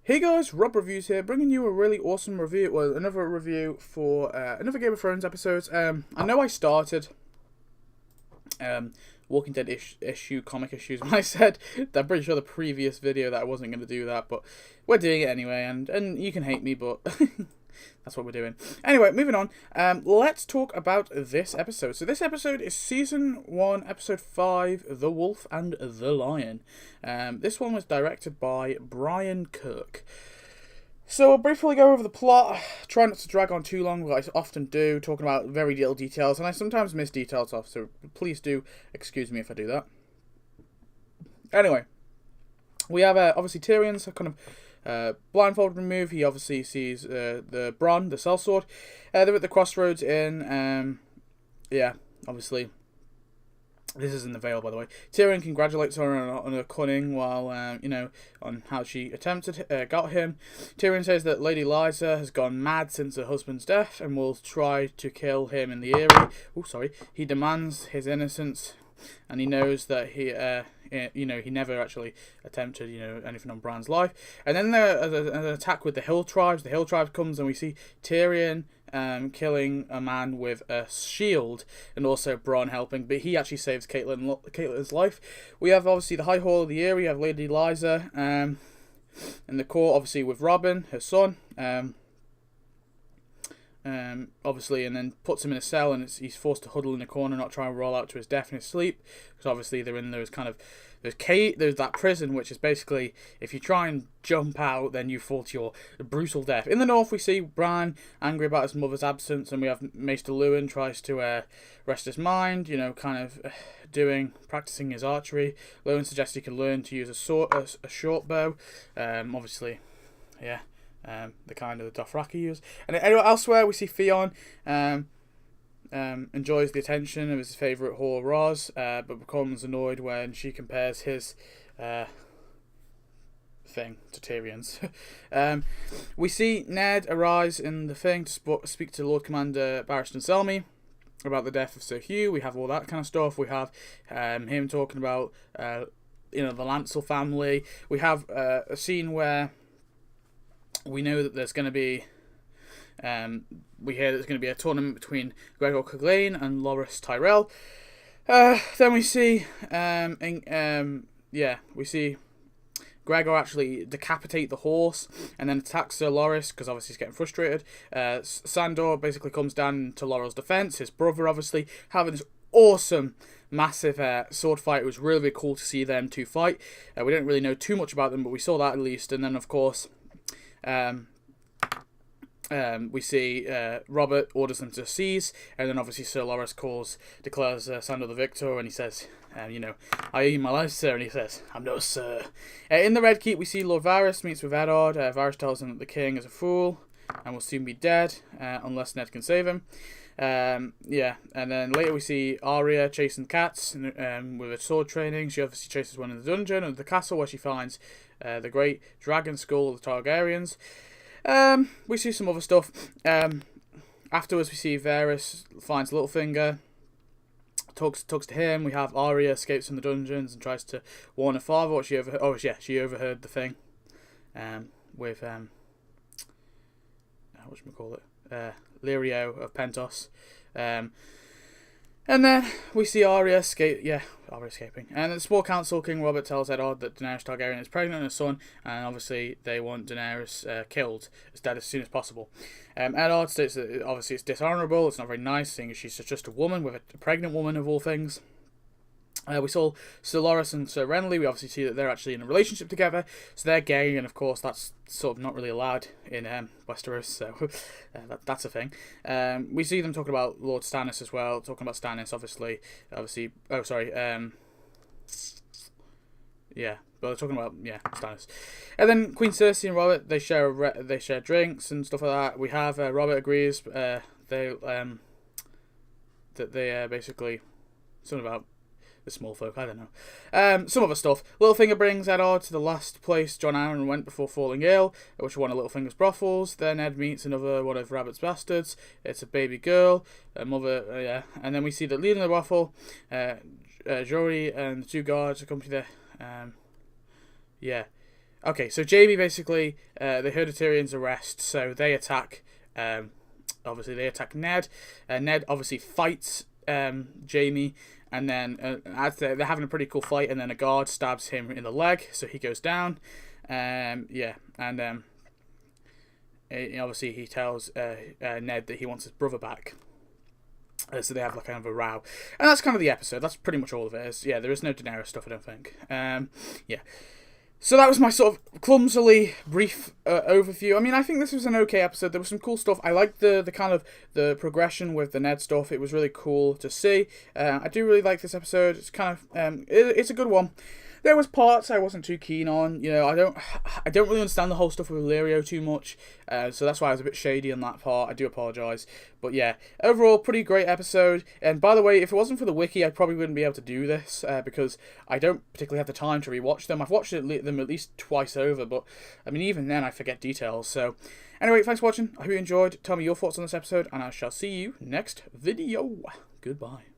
Hey guys, Rob Reviews here, bringing you a really awesome review, well, another review for another Game of Thrones episode. I know I started Walking Dead comic issues when I said that I'm pretty sure the previous video that I wasn't going to do that, but we're doing it anyway, and you can hate me, but that's what we're doing. Anyway, moving on, let's talk about this episode. So this episode is Season 1, Episode 5, The Wolf and the Lion. This one was directed by Brian Kirk. So I'll briefly go over the plot, try not to drag on too long, like I often do, talking about very little details, and I sometimes miss details off, so please do excuse me if I do that. Anyway, we have obviously Tyrion's kind of blindfold removed. He obviously sees the Bronn, the sellsword. They're at the crossroads in, obviously. This is in the Vale, by the way. Tyrion congratulates her on her cunning while, on how she got him. Tyrion says that Lady Lysa has gone mad since her husband's death and will try to kill him in the Eyrie. He demands his innocence, and he knows that he never actually attempted, anything on Bran's life. And then there's an attack with the Hill Tribes. The Hill Tribes comes, and we see Tyrion killing a man with a shield, and also Bronn helping, but he actually saves Catelyn's life. We have obviously the High Hall of the Eyrie. We have Lady Lysa in the court, obviously with Robin, her son. Obviously, and then puts him in a cell, and he's forced to huddle in a corner, not try and roll out to his death in his sleep, because obviously they're in those kind of there's that prison, which is basically if you try and jump out, then you fall to your brutal death. In the north, we see Bran angry about his mother's absence, and we have Maester Luwin tries to rest his mind, kind of practicing his archery. Luwin suggests he can learn to use a short bow. Obviously, yeah. The kind of the Dothraki use. And anyway, elsewhere we see Theon enjoys the attention of his favourite whore Ros, but becomes annoyed when she compares his thing to Tyrion's. We see Ned arise in the thing to speak to Lord Commander Barristan Selmy about the death of Sir Hugh. We have all that kind of stuff. We have him talking about the Lancel family. We have a scene where we know that there's going to be, we hear there's going to be a tournament between Gregor Clegane and Loras Tyrell. Then we see, we see Gregor actually decapitate the horse and then attacks Sir Loras because obviously he's getting frustrated. Sandor basically comes down to Laurel's defense. His brother obviously having this awesome massive sword fight. It was really, really cool to see them two fight. We don't really know too much about them, but we saw that at least. And then of course, we see Robert orders them to seize, and then obviously Sir Loras declares Sandor the victor, and he says, I owe you my life, sir, and he says, I'm no sir. In the Red Keep, we see Lord Varys meets with Eddard. Varys tells him that the king is a fool and will soon be dead unless Ned can save him. And then later we see Arya chasing cats with her sword training. She obviously chases one in the dungeon and the castle where she finds the great dragon skull of the Targaryens. We see some other stuff. Afterwards we see Varys finds Littlefinger, talks to him. We have Arya escapes from the dungeons and tries to warn her father. She overheard the thing with Lirio of Pentos. And then we see Arya escaping. And at the small council, King Robert tells Eddard that Daenerys Targaryen is pregnant with a son, and obviously they want Daenerys killed, dead as soon as possible. Eddard states that obviously it's dishonourable, it's not very nice, seeing as she's just a woman, with a pregnant woman of all things. We saw Sir Loras and Sir Renly. We obviously see that they're actually in a relationship together, so they're gay, and of course that's sort of not really allowed in Westeros, so that's a thing. We see them talking about Lord Stannis as well, talking about Stannis, obviously. But they're talking about Stannis. And then Queen Cersei and Robert, they share drinks and stuff like that. We have Robert agrees that they basically something about the small folk, I don't know. Some other stuff. Littlefinger brings Eddard to the last place Jon Arryn went before falling ill, which was one of Littlefinger's brothels. Then Ed meets another one of Robert's bastards. It's a baby girl, a mother, and then we see that leading the brothel, Jory and the two guards accompany the Okay, so Jaime basically, they heard of Tyrion's arrest, so they attack. Obviously, they attack Ned. Ned obviously fights Jaime, and then as they're having a pretty cool fight, and then a guard stabs him in the leg, so he goes down. Yeah, and obviously he tells Ned that he wants his brother back. So they have like kind of a row, and that's kind of the episode. That's pretty much all of it. Yeah, there is no Daenerys stuff, I don't think. Yeah. So that was my sort of clumsily brief overview. I mean, I think this was an okay episode. There was some cool stuff. I liked the kind of the progression with the Ned stuff. It was really cool to see. I do really like this episode. It's kind of it's a good one. There was parts I wasn't too keen on. You know, I don't really understand the whole stuff with Illyrio too much. So that's why I was a bit shady on that part. I do apologise. But yeah, overall, pretty great episode. And by the way, if it wasn't for the wiki, I probably wouldn't be able to do this because I don't particularly have the time to rewatch them. I've watched them at least twice over, but I mean, even then I forget details. So anyway, thanks for watching. I hope you enjoyed. Tell me your thoughts on this episode, and I shall see you next video. Goodbye.